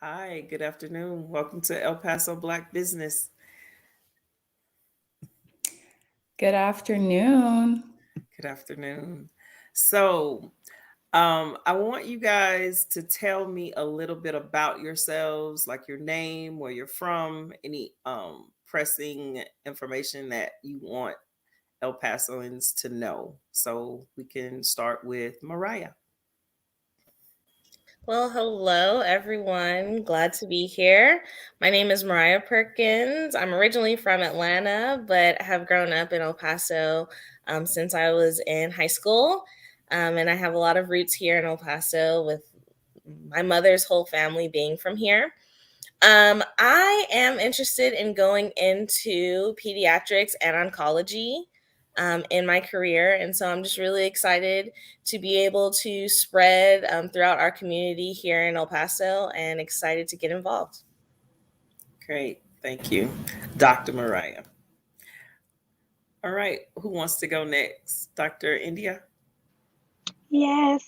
Hi, good afternoon. Welcome to El Paso Black Business. Good afternoon. Good afternoon. So, I want you guys to tell me a little bit about yourselves, like your name, where you're from, any pressing information that you want El Pasoans to know. So we can start with Mariah. Well, hello, everyone. Glad to be here. My name is Mariah Perkins. I'm originally from Atlanta, but have grown up in El Paso since I was in high school. And I have a lot of roots here in El Paso with my mother's whole family being from here. I am interested in going into pediatrics and oncology in my career. And so I'm just really excited to be able to spread throughout our community here in El Paso and excited to get involved. Great. Thank you, Dr. Mariah. All right. Who wants to go next? Dr. India? Yes.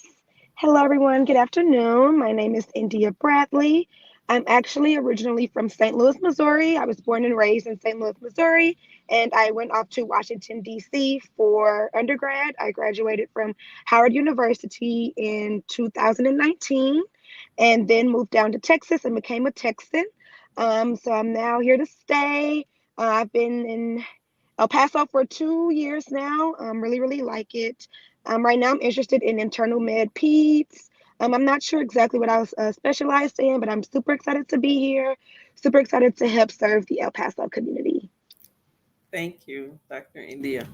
Hello, everyone. Good afternoon. My name is India Bradley. I'm actually originally from St. Louis, Missouri. I was born and raised in St. Louis, Missouri, and I went off to Washington, D.C. for undergrad. I graduated from Howard University in 2019 and then moved down to Texas and became a Texan. So I'm now here to stay. I've been in El Paso for 2 years now. Really like it. Right now, I'm interested in internal med peds. I'm not sure exactly what I was specialized in, but I'm super excited to be here. Super excited to help serve the El Paso community. Thank you, Dr. India.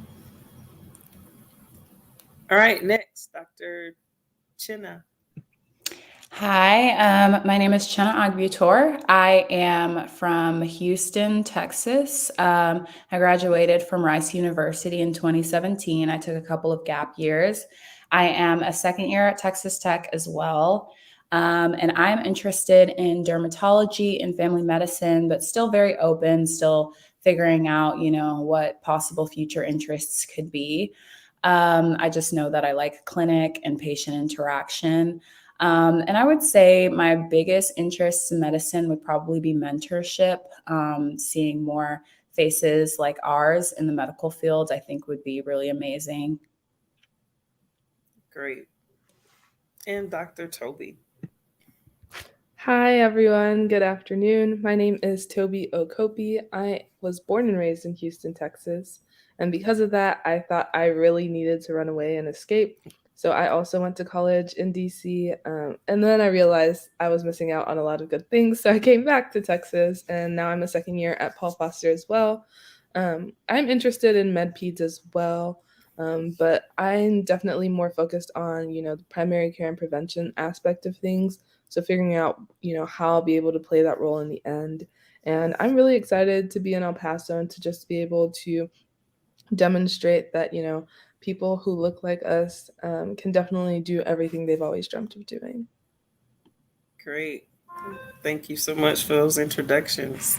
All right, next, Dr. Chinna. Hi, my name is Chenna Agbutor. I am from Houston, Texas. I graduated from Rice University in 2017. I took a couple of gap years. I am a second year at Texas Tech as well. And I'm interested in dermatology and family medicine, but still very open, still figuring out, what possible future interests could be. I just know that I like clinic and patient interaction. And I would say my biggest interests in medicine would probably be mentorship. Seeing more faces like ours in the medical field, I think would be really amazing. Great. And Dr. Toby. Hi, everyone. Good afternoon. My name is Toby Okopi. I was born and raised in Houston, Texas. And because of that, I thought I really needed to run away and escape. So I also went to college in DC. And then I realized I was missing out on a lot of good things. So I came back to Texas. And now I'm a second year at Paul Foster as well. I'm interested in med peds as well. But I'm definitely more focused on, the primary care and prevention aspect of things. So figuring out, how I'll be able to play that role in the end. And I'm really excited to be in El Paso and to just be able to demonstrate that, people who look like us can definitely do everything they've always dreamt of doing. Great. Thank you so much for those introductions.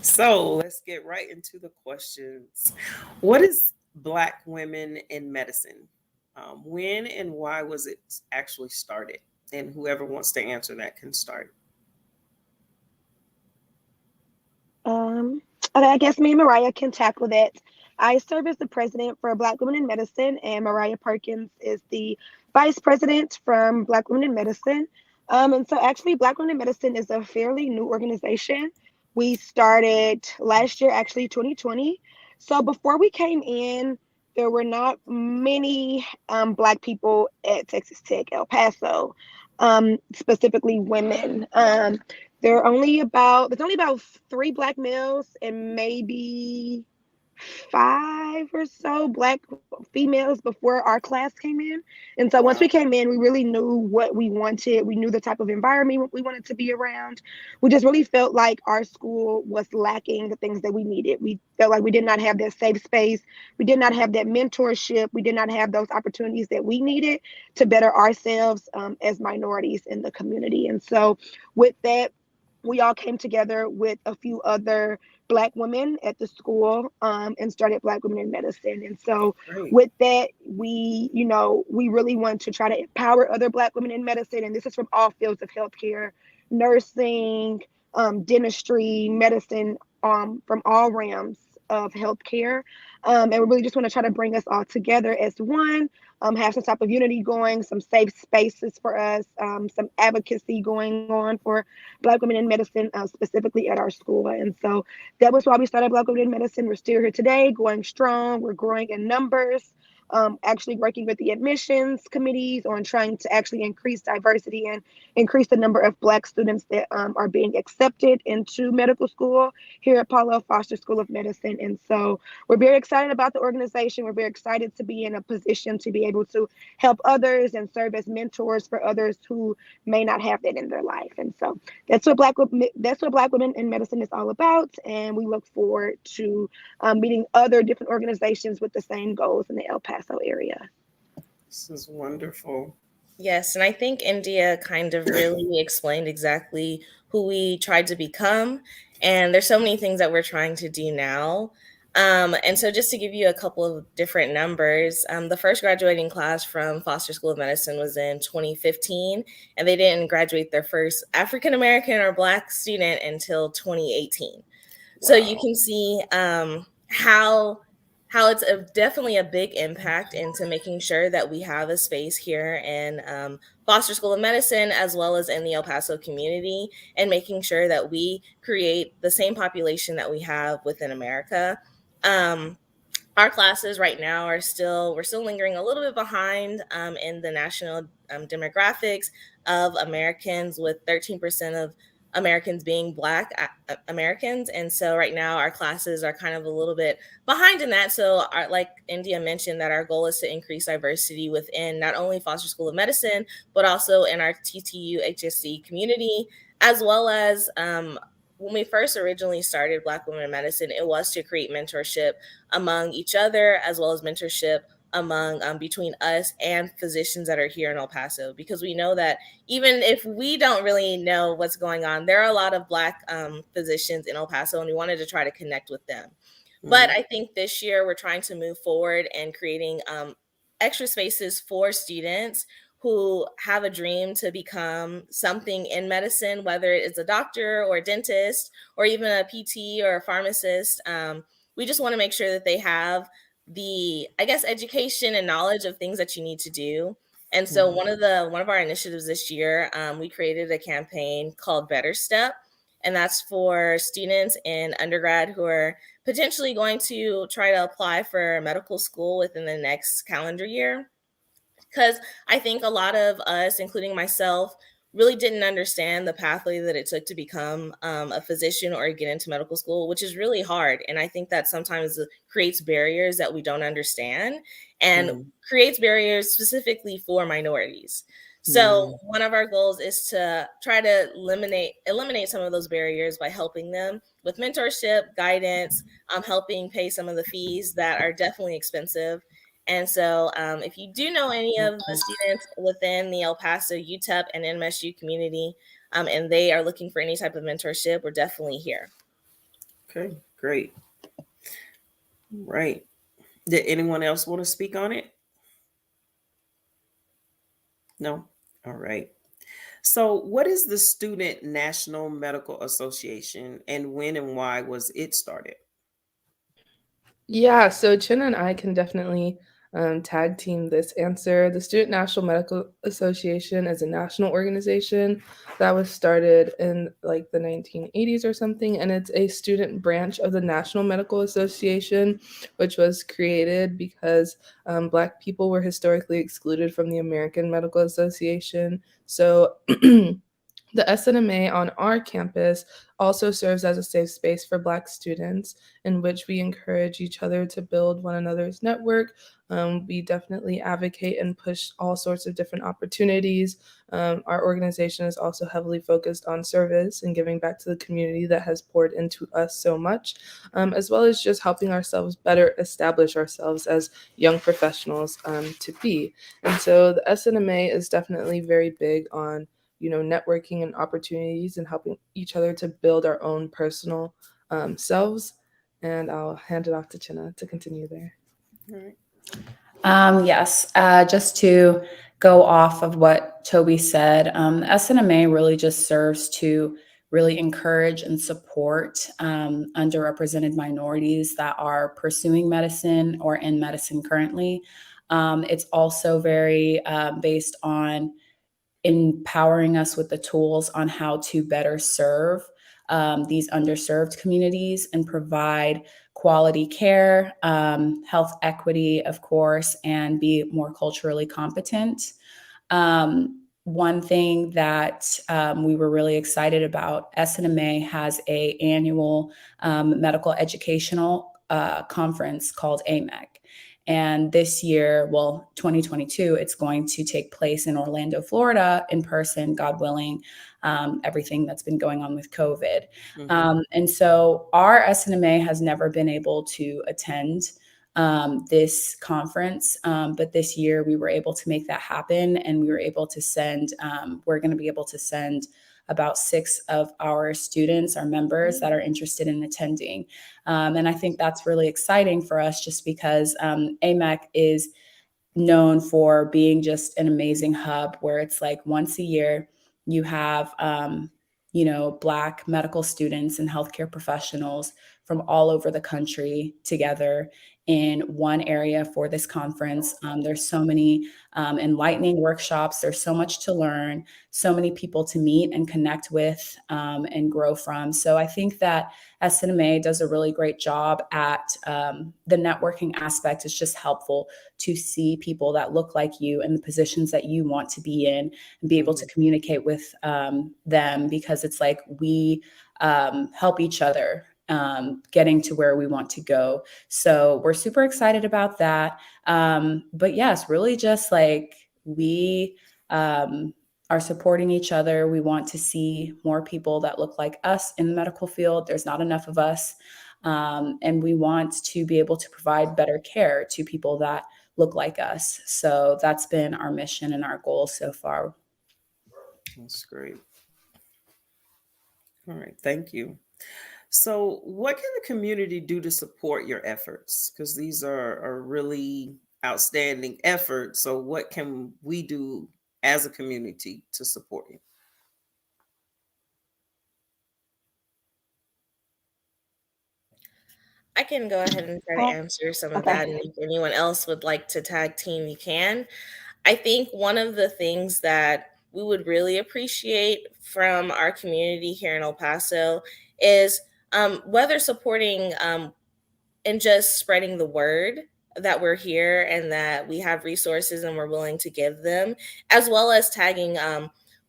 So let's get right into the questions. What is Black women in medicine? When and why was it actually started? And whoever wants to answer that can start. Um, okay, I guess me and Mariah can tackle that. I serve as the president for Black Women in Medicine, and Mariah Perkins is the vice president from Black Women in Medicine. And so, actually, Black Women in Medicine is a fairly new organization. We started last year, actually, 2020. So, before we came in, there were not many Black people at Texas Tech, El Paso, specifically women. There's only about three Black males and maybe five or so Black females before our class came in. And so once we Wow. came in, we really knew what we wanted. We knew the type of environment we wanted to be around. We just really felt like our school was lacking the things that we needed. We felt like we did not have that safe space. We did not have that mentorship. We did not have those opportunities that we needed to better ourselves as minorities in the community. And so with that, we all came together with a few other Black women at the school and started Black Women in Medicine. And so Great. with that, we really want to try to empower other Black women in medicine. And this is from all fields of healthcare. nursing, dentistry, medicine, from all realms of healthcare. And we really just want to try to bring us all together as one, have some type of unity going, some safe spaces for us, some advocacy going on for Black women in medicine, specifically at our school. And so that was why we started Black Women in Medicine. We're still here today, going strong. We're growing in numbers. Actually working with the admissions committees on trying to actually increase diversity and increase the number of Black students that are being accepted into medical school here at Paulo Foster School of Medicine. And so we're very excited about the organization. We're very excited to be in a position to be able to help others and serve as mentors for others who may not have that in their life. And so that's what Black Women in Medicine is all about. And we look forward to meeting other different organizations with the same goals in the El Paso area. This is wonderful. Yes, and I think India kind of really explained exactly who we tried to become. And there's so many things that we're trying to do now. And so, just to give you a couple of different numbers, the first graduating class from Foster School of Medicine was in 2015, and they didn't graduate their first African American or Black student until 2018. So you can see how it's definitely a big impact into making sure that we have a space here in Foster School of Medicine as well as in the El Paso community, and making sure that we create the same population that we have within America. Um, our classes right now we're still lingering a little bit behind in the national demographics of Americans, with 13% of Americans being Black Americans. And so right now our classes are kind of a little bit behind in that. So like India mentioned, that our goal is to increase diversity within not only Foster School of Medicine, but also in our TTUHSC community, as well as when we first originally started Black Women in Medicine, it was to create mentorship among each other, as well as mentorship among between us and physicians that are here in El Paso, because we know that even if we don't really know what's going on, there are a lot of Black physicians in El Paso, and we wanted to try to connect with them. But I think this year we're trying to move forward and creating extra spaces for students who have a dream to become something in medicine, whether it is a doctor or a dentist or even a PT or a pharmacist. We just want to make sure that they have the, I guess, education and knowledge of things that you need to do. And so one of our initiatives this year, we created a campaign called Better Step, and that's for students in undergrad who are potentially going to try to apply for medical school within the next calendar year. Because I think a lot of us, including myself, really didn't understand the pathway that it took to become a physician or get into medical school, which is really hard. And I think that sometimes it creates barriers that we don't understand, and creates barriers specifically for minorities. So one of our goals is to try to eliminate some of those barriers by helping them with mentorship, guidance, helping pay some of the fees that are definitely expensive. And so if you do know any of the students within the El Paso, UTEP, and MSU community, and they are looking for any type of mentorship, we're definitely here. Okay, great. Right. Did anyone else want to speak on it? No? All right. So, what is the Student National Medical Association, and when and why was it started? Yeah, so Chin and I can definitely tag team this answer. The Student National Medical Association is a national organization that was started in like the 1980s or something, and it's a student branch of the National Medical Association, which was created because Black people were historically excluded from the American Medical Association. So the SNMA on our campus also serves as a safe space for Black students, in which we encourage each other to build one another's network. We definitely advocate and push all sorts of different opportunities. Our organization is also heavily focused on service and giving back to the community that has poured into us so much, as well as just helping ourselves better establish ourselves as young professionals to be. And so the SNMA is definitely very big on networking and opportunities and helping each other to build our own personal selves. And I'll hand it off to Chinna to continue there. All right. Yes, just to go off of what Toby said, the SNMA really just serves to really encourage and support underrepresented minorities that are pursuing medicine or in medicine currently. It's also very based on empowering us with the tools on how to better serve these underserved communities and provide quality care, health equity, of course, and be more culturally competent. One thing that we were really excited about, SNMA has a annual medical educational conference called AMEC. And this year, well, 2022, it's going to take place in Orlando, Florida, in person, God willing, everything that's been going on with COVID. And so our SNMA has never been able to attend this conference. But this year we were able to make that happen, and we were able to send, we're going to be able to send about 6 of our students, our members that are interested in attending. And I think that's really exciting for us just because AMEC is known for being just an amazing hub where it's like once a year you have Black medical students and healthcare professionals from all over the country together in one area for this conference. There's so many enlightening workshops. There's so much to learn, so many people to meet and connect with and grow from. So I think that SNMA does a really great job at the networking aspect. It's just helpful to see people that look like you in the positions that you want to be in and be able to communicate with them, because it's like we help each other getting to where we want to go. So we're super excited about that. But yes, really just like we are supporting each other. We want to see more people that look like us in the medical field. There's not enough of us. And we want to be able to provide better care to people that look like us. So that's been our mission and our goal so far. That's great. All right, thank you. So, what can the community do to support your efforts? Because these are really outstanding efforts. So, what can we do as a community to support you? I can go ahead and try to Uh, answer some of okay. that, and if anyone else would like to tag team, you can. I think one of the things that we would really appreciate from our community here in El Paso is whether supporting and just spreading the word that we're here and that we have resources and we're willing to give them, as well as tagging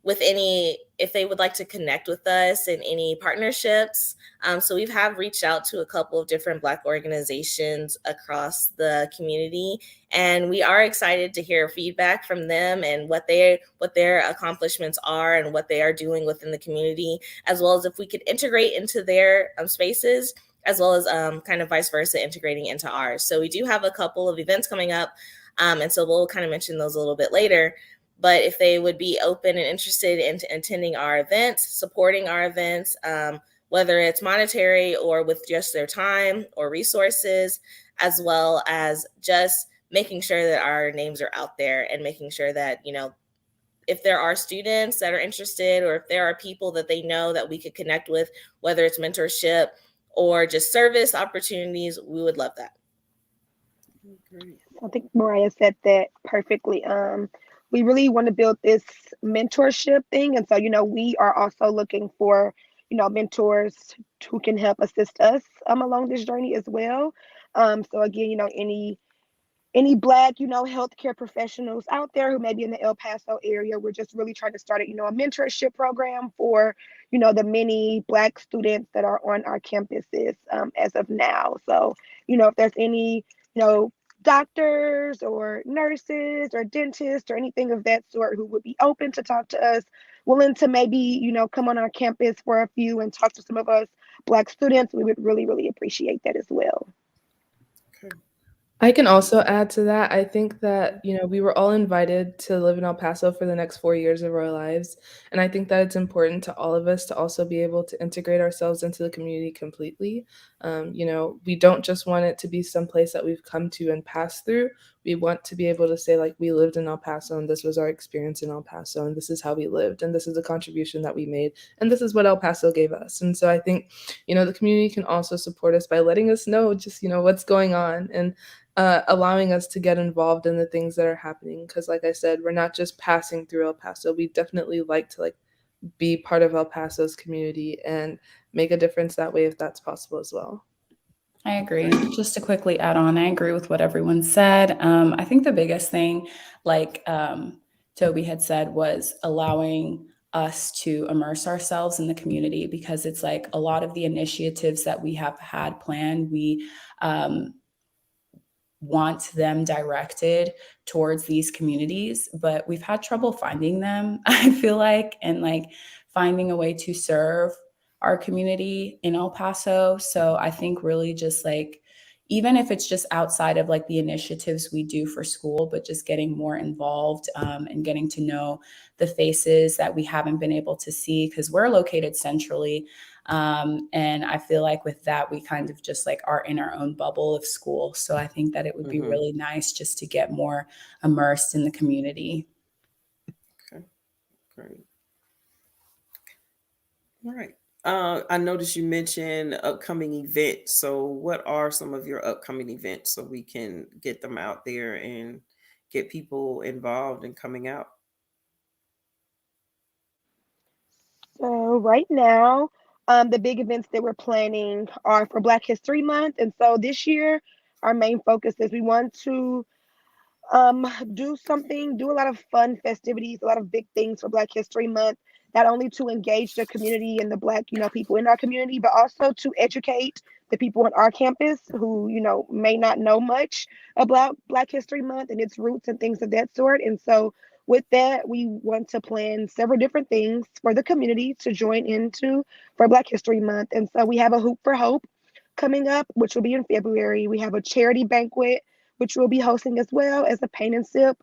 with any, if they would like to connect with us in any partnerships. So we have reached out to a couple of different Black organizations across the community, and we are excited to hear feedback from them and what their accomplishments are and what they are doing within the community, as well as if we could integrate into their spaces, as well as kind of vice versa, integrating into ours. So we do have a couple of events coming up, and so we'll kind of mention those a little bit later. But if they would be open and interested in attending our events, supporting our events, whether it's monetary or with just their time or resources, as well as just making sure that our names are out there and making sure that, if there are students that are interested or if there are people that they know that we could connect with, whether it's mentorship or just service opportunities, we would love that. Great. I think Mariah said that perfectly. We really want to build this mentorship thing. And so, we are also looking for, mentors who can help assist us along this journey as well. So again, any Black, healthcare professionals out there who may be in the El Paso area, we're just really trying to start a mentorship program for, the many Black students that are on our campuses as of now. So, if there's any, doctors or nurses or dentists or anything of that sort who would be open to talk to us, willing to maybe, come on our campus for a few and talk to some of us Black students, we would really, really appreciate that as well. Okay. I can also add to that. I think that, we were all invited to live in El Paso for the next 4 years of our lives. And I think that it's important to all of us to also be able to integrate ourselves into the community completely. We don't just want it to be some place that we've come to and passed through. We want to be able to say, like, we lived in El Paso and this was our experience in El Paso and this is how we lived and this is the contribution that we made and this is what El Paso gave us. And so I think, the community can also support us by letting us know just, what's going on and allowing us to get involved in the things that are happening. Because like I said, we're not just passing through El Paso. We definitely like to be part of El Paso's community and make a difference that way if that's possible as well. I agree. Just to quickly add on, I agree with what everyone said. I think the biggest thing, like Toby had said, was allowing us to immerse ourselves in the community, because it's like a lot of the initiatives that we have had planned, we want them directed towards these communities, but we've had trouble finding them, I feel like, and like finding a way to serve our community in El Paso. So I think really just like, even if it's just outside of like the initiatives we do for school, but just getting more involved and getting to know the faces that we haven't been able to see, because we're located centrally. And I feel like with that, we kind of just like are in our own bubble of school. So I think that it would be really nice just to get more immersed in the community. Okay, great. All right. I noticed you mentioned upcoming events. So what are some of your upcoming events so we can get them out there and get people involved in coming out? So right now, the big events that we're planning are for Black History Month. And so this year, our main focus is we want to do a lot of fun festivities, a lot of big things for Black History Month, not only to engage the community and the Black, people in our community, but also to educate the people on our campus who, may not know much about Black History Month and its roots and things of that sort. And so with that, we want to plan several different things for the community to join into for Black History Month. And so we have a Hoop for Hope coming up, which will be in February. We have a charity banquet, which we'll be hosting, as well as a paint and sip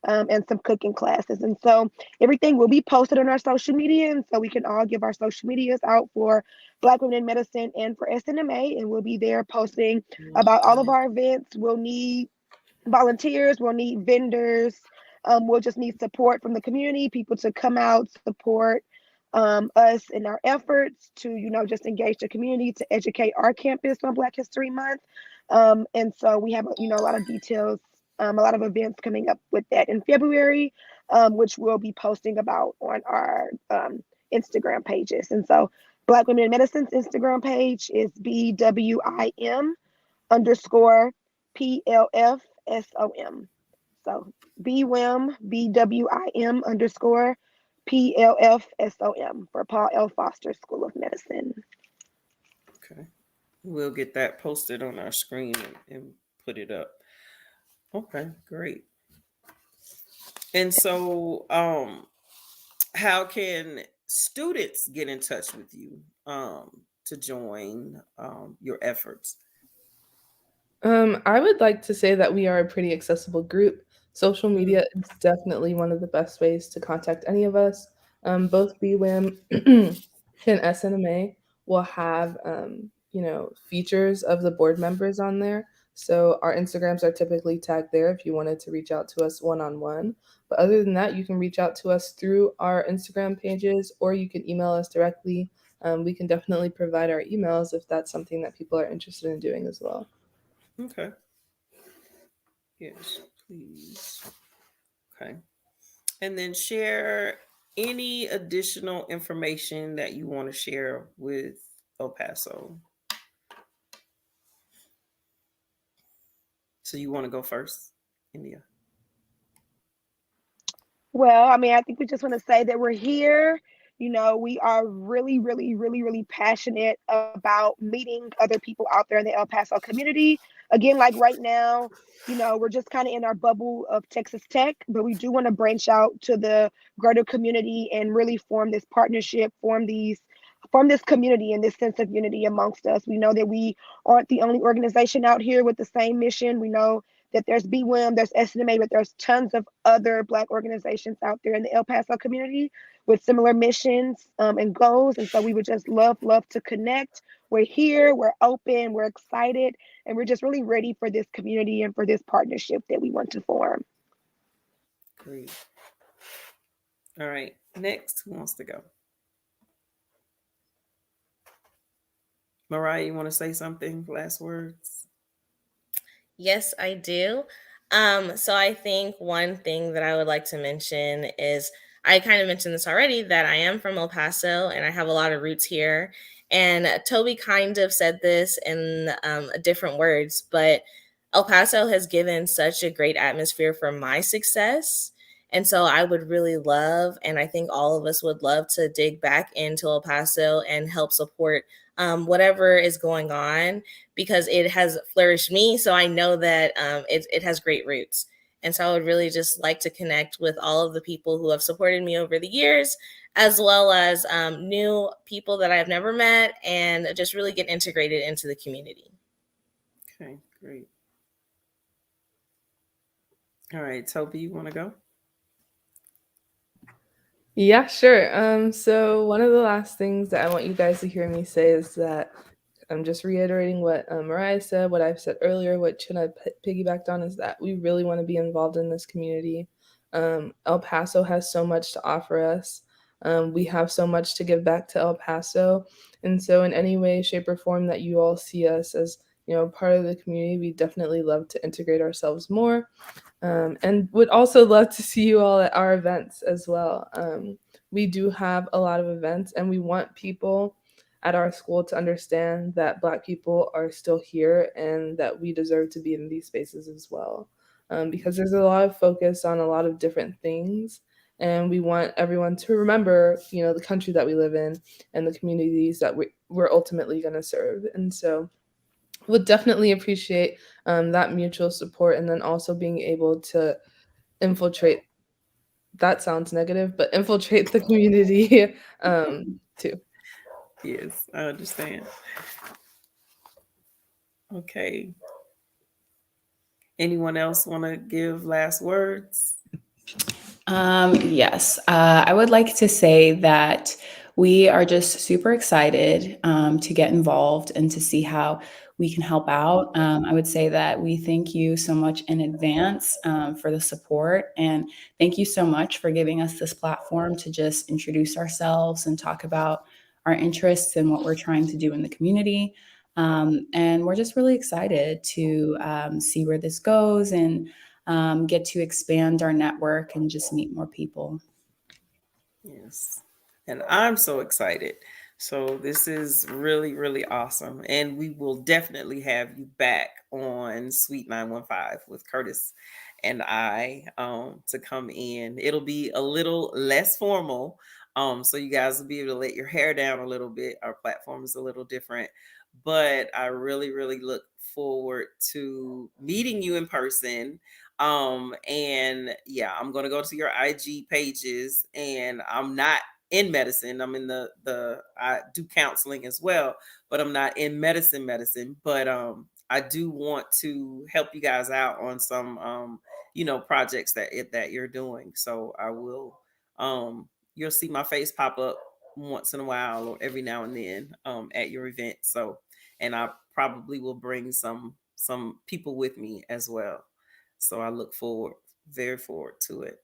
and some cooking classes. And so everything will be posted on our social media. And so we can all give our social medias out for Black Women in Medicine and for SNMA. And we'll be there posting about all of our events. We'll need volunteers, we'll need vendors. We'll just need support from the community, people to come out, support us in our efforts to, just engage the community, to educate our campus on Black History Month. And so we have, a lot of details, a lot of events coming up with that in February, which we'll be posting about on our Instagram pages. And so Black Women in Medicine's Instagram page is BWIM _ PLFSOM. So BWIM _ PLFSOM for Paul L. Foster School of Medicine. Okay. We'll get that posted on our screen and put it up. Okay, great. And so how can students get in touch with you to join your efforts? I would like to say that we are a pretty accessible group. Social media is definitely one of the best ways to contact any of us. Both BWIM and SNMA will have, features of the board members on there. So our Instagrams are typically tagged there if you wanted to reach out to us one-on-one. But other than that, you can reach out to us through our Instagram pages, or you can email us directly. We can definitely provide our emails if that's something that people are interested in doing as well. Okay. Yes, please. Okay. And then share any additional information that you want to share with El Paso. So you want to go first, India? Well, I think we just want to say that we're here. We are really, really, really, really passionate about meeting other people out there in the El Paso community. Again, like right now, we're just kind of in our bubble of Texas Tech, but we do want to branch out to the greater community and really form this partnership, form this community and this sense of unity amongst us. We know that we aren't the only organization out here with the same mission. We know that there's BWIM, there's SNMA, but there's tons of other Black organizations out there in the El Paso community with similar missions and goals. And so we would just love to connect. We're here, we're open, we're excited, and we're just really ready for this community and for this partnership that we want to form. Great. All right. Next, who wants to go? Mariah, you want to say something? Last words? Yes, I do. So I think one thing that I would like to mention is I kind of mentioned this already that I am from El Paso and I have a lot of roots here. And Toby kind of said this in different words, but El Paso has given such a great atmosphere for my success. And so I would really love, and I think all of us would love to dig back into El Paso and help support whatever is going on because it has flourished me. So I know that it has great roots. And so I would really just like to connect with all of the people who have supported me over the years, as well as new people that I've never met, and just really get integrated into the community. Okay, great. All right, Toby, you want to go? Yeah, sure. So one of the last things that I want you guys to hear me say is that I'm just reiterating what Mariah said, what I've said earlier, what Chena piggybacked on is that we really want to be involved in this community. El Paso has so much to offer us. We have so much to give back to El Paso. And so in any way, shape, or form that you all see us as, part of the community, we definitely love to integrate ourselves more. And would also love to see you all at our events as well. We do have a lot of events, and we want people at our school to understand that Black people are still here and that we deserve to be in these spaces as well. Because there's a lot of focus on a lot of different things, and we want everyone to remember, the country that we live in and the communities that we're ultimately going to serve. And so would definitely appreciate that mutual support, and then also being able to infiltrate, that sounds negative, but infiltrate the community too. Yes, I understand. Okay. Anyone else want to give last words? Yes, I would like to say that we are just super excited to get involved and to see how we can help out. I would say that we thank you so much in advance for the support, and thank you so much for giving us this platform to just introduce ourselves and talk about our interests and what we're trying to do in the community. And we're just really excited to see where this goes and get to expand our network and just meet more people. Yes. And I'm so excited. So this is really, really awesome. And we will definitely have you back on Suite 915 with Curtis and I to come in. It'll be a little less formal. So you guys will be able to let your hair down a little bit. Our platform is a little different. But I really, really look forward to meeting you in person. And yeah, I'm gonna go to your IG pages, and I'm not in medicine. I'm in the I do counseling as well, but I'm not in medicine. But I do want to help you guys out on some projects that you're doing. So I will you'll see my face pop up once in a while or every now and then at your event. So, and I probably will bring some people with me as well. So I look very forward to it.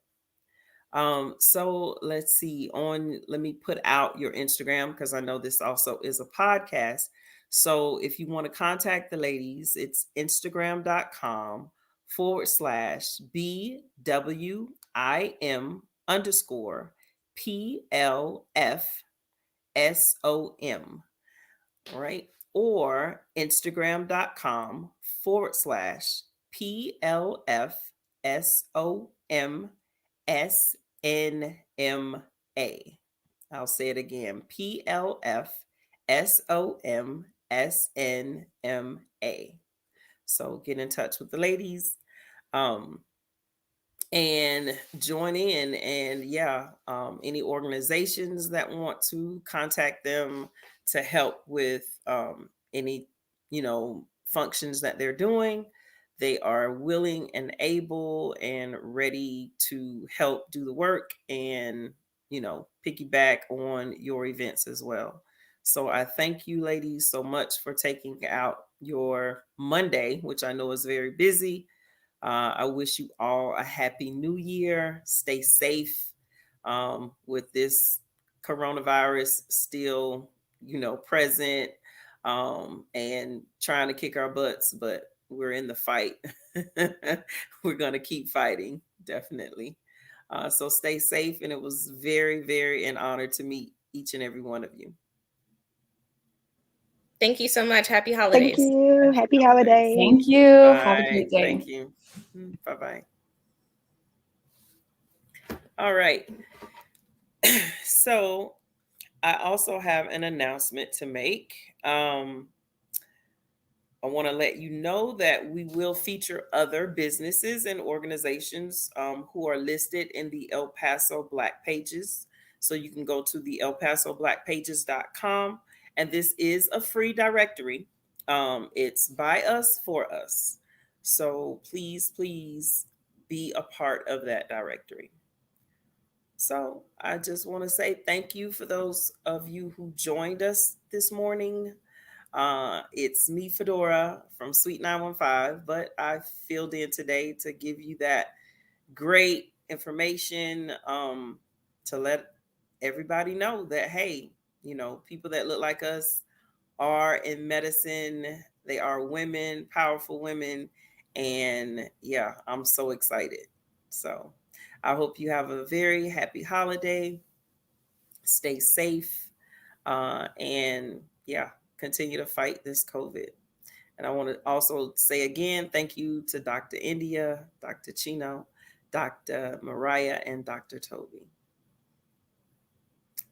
So let's see. Let me put out your Instagram because I know this also is a podcast. So if you want to contact the ladies, it's Instagram.com/BWIM underscore PLFSOM. Right? Or Instagram.com/PLFSOMSNMA. I'll say it again. PLFSOMSNMA. So get in touch with the ladies. And join in, and yeah, any organizations that want to contact them to help with any functions that they're doing, They are willing and able and ready to help do the work and, piggyback on your events as well. So I thank you, ladies, so much for taking out your Monday, which I know is very busy. I wish you all a happy new year. Stay safe with this coronavirus still, present and trying to kick our butts, but we're in the fight. We're going to keep fighting, definitely. So stay safe. And it was very, very an honor to meet each and every one of you. Thank you so much. Happy Thank holidays. you. Happy holidays. Thank you. Have a Bye. great day. Thank you. Bye-bye. All right. So I also have an announcement to make. I want to let you know that we will feature other businesses and organizations who are listed in the El Paso Black Pages. So you can go to the elpasoblackpages.com, and this is a free directory. It's by us, for us. So please, please be a part of that directory. So I just want to say thank you for those of you who joined us this morning. It's me, Fedora from Suite 915, but I filled in today to give you that great information to let everybody know that, hey, people that look like us are in medicine. They are women, powerful women. And yeah, I'm so excited. So I hope you have a very happy holiday. Stay safe. And yeah, continue to fight this COVID. And I want to also say again, thank you to Dr. India, Dr. Chino, Dr. Mariah, and Dr. Toby.